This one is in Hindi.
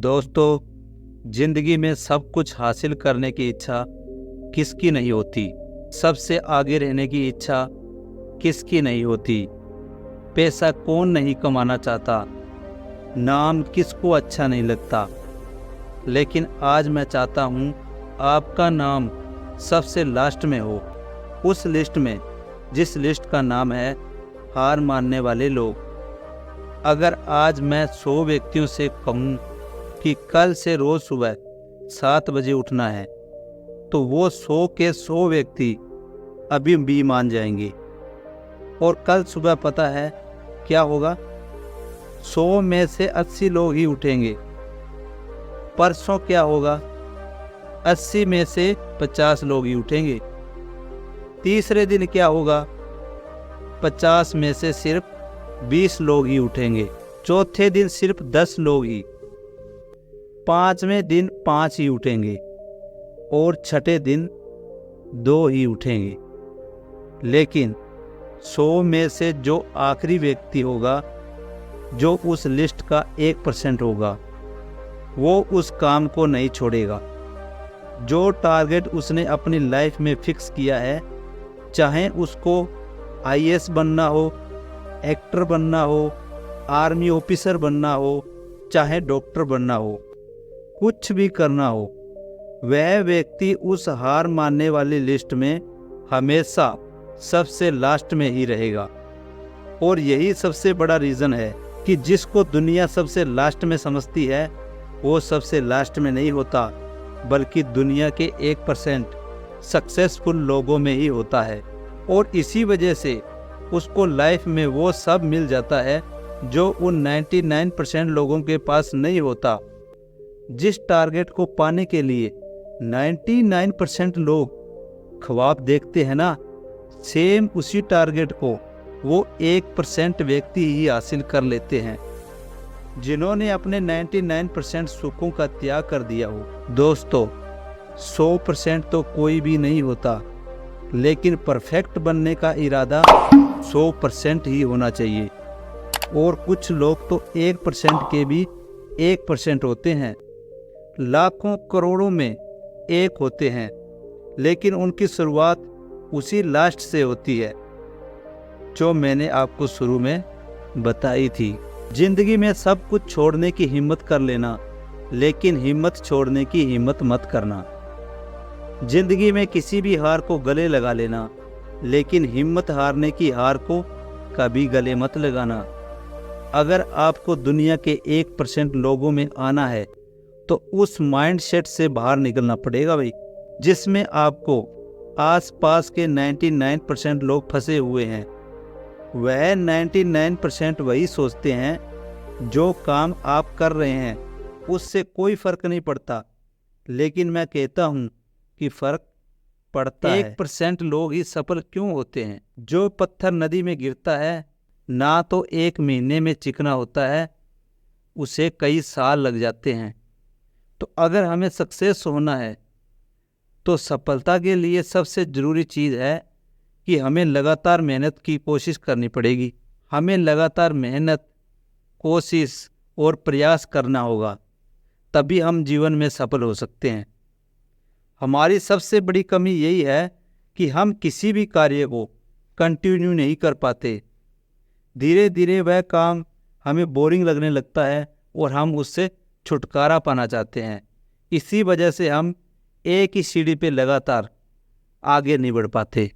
दोस्तों, जिंदगी में सब कुछ हासिल करने की इच्छा किसकी नहीं होती। सबसे आगे रहने की इच्छा किसकी नहीं होती। पैसा कौन नहीं कमाना चाहता। नाम किसको अच्छा नहीं लगता। लेकिन आज मैं चाहता हूँ आपका नाम सबसे लास्ट में हो, उस लिस्ट में जिस लिस्ट का नाम है हार मानने वाले लोग। अगर आज मैं 100 व्यक्तियों से कहूँ कि कल से रोज़ सुबह 7 बजे उठना है, तो वो 100 के 100 व्यक्ति अभी भी मान जाएंगे। और कल सुबह पता है क्या होगा? 100 में से 80 लोग ही उठेंगे। परसों क्या होगा? 80 में से 50 लोग ही उठेंगे। तीसरे दिन क्या होगा? 50 में से सिर्फ 20 लोग ही उठेंगे। चौथे दिन सिर्फ 10 लोग ही। 5वें दिन 5 ही उठेंगे और छठे दिन 2 ही उठेंगे। लेकिन 100 में से जो आखिरी व्यक्ति होगा, जो उस लिस्ट का 1% होगा, वो उस काम को नहीं छोड़ेगा। जो टारगेट उसने अपनी लाइफ में फिक्स किया है, चाहे उसको IAS बनना हो, एक्टर बनना हो, आर्मी ऑफिसर बनना हो, चाहे डॉक्टर बनना हो, कुछ भी करना हो, वह व्यक्ति उस हार मानने वाली लिस्ट में हमेशा सबसे लास्ट में ही रहेगा। और यही सबसे बड़ा रीज़न है कि जिसको दुनिया सबसे लास्ट में समझती है, वो सबसे लास्ट में नहीं होता, बल्कि दुनिया के 1% सक्सेसफुल लोगों में ही होता है। और इसी वजह से उसको लाइफ में वो सब मिल जाता है जो उन 99% लोगों के पास नहीं होता। जिस टारगेट को पाने के लिए 99% लोग ख्वाब देखते हैं ना, सेम उसी टारगेट को वो 1% व्यक्ति ही हासिल कर लेते हैं, जिन्होंने अपने 99% सुखों का त्याग कर दिया हो। दोस्तों, 100% तो कोई भी नहीं होता, लेकिन परफेक्ट बनने का इरादा 100% ही होना चाहिए। और कुछ लोग तो 1% के भी 1% होते हैं। लाखों करोड़ों में एक होते हैं, लेकिन उनकी शुरुआत उसी लास्ट से होती है जो मैंने आपको शुरू में बताई थी। जिंदगी में सब कुछ छोड़ने की हिम्मत कर लेना, लेकिन हिम्मत छोड़ने की हिम्मत मत करना। जिंदगी में किसी भी हार को गले लगा लेना, लेकिन हिम्मत हारने की हार को कभी गले मत लगाना। अगर आपको दुनिया के 1% लोगों में आना है, तो उस माइंडसेट से बाहर निकलना पड़ेगा भाई, जिसमें आपको आसपास के 99% लोग फंसे हुए हैं। वह 99% वही सोचते हैं जो काम आप कर रहे हैं उससे कोई फर्क नहीं पड़ता, लेकिन मैं कहता हूँ कि फर्क पड़ता है। 1% लोग ही सफल क्यों होते हैं? जो पत्थर नदी में गिरता है, ना तो 1 महीने में चिकना होता है, उसे कई साल लग जाते हैं। तो अगर हमें सक्सेस होना है, तो सफलता के लिए सबसे ज़रूरी चीज़ है कि हमें लगातार मेहनत की कोशिश करनी पड़ेगी। हमें लगातार मेहनत, कोशिश और प्रयास करना होगा, तभी हम जीवन में सफल हो सकते हैं। हमारी सबसे बड़ी कमी यही है कि हम किसी भी कार्य को कंटिन्यू नहीं कर पाते। धीरे धीरे वह काम हमें बोरिंग लगने लगता है और हम उससे छुटकारा पाना चाहते हैं। इसी वजह से हम एक ही सीढ़ी पे लगातार आगे नहीं बढ़ पाते।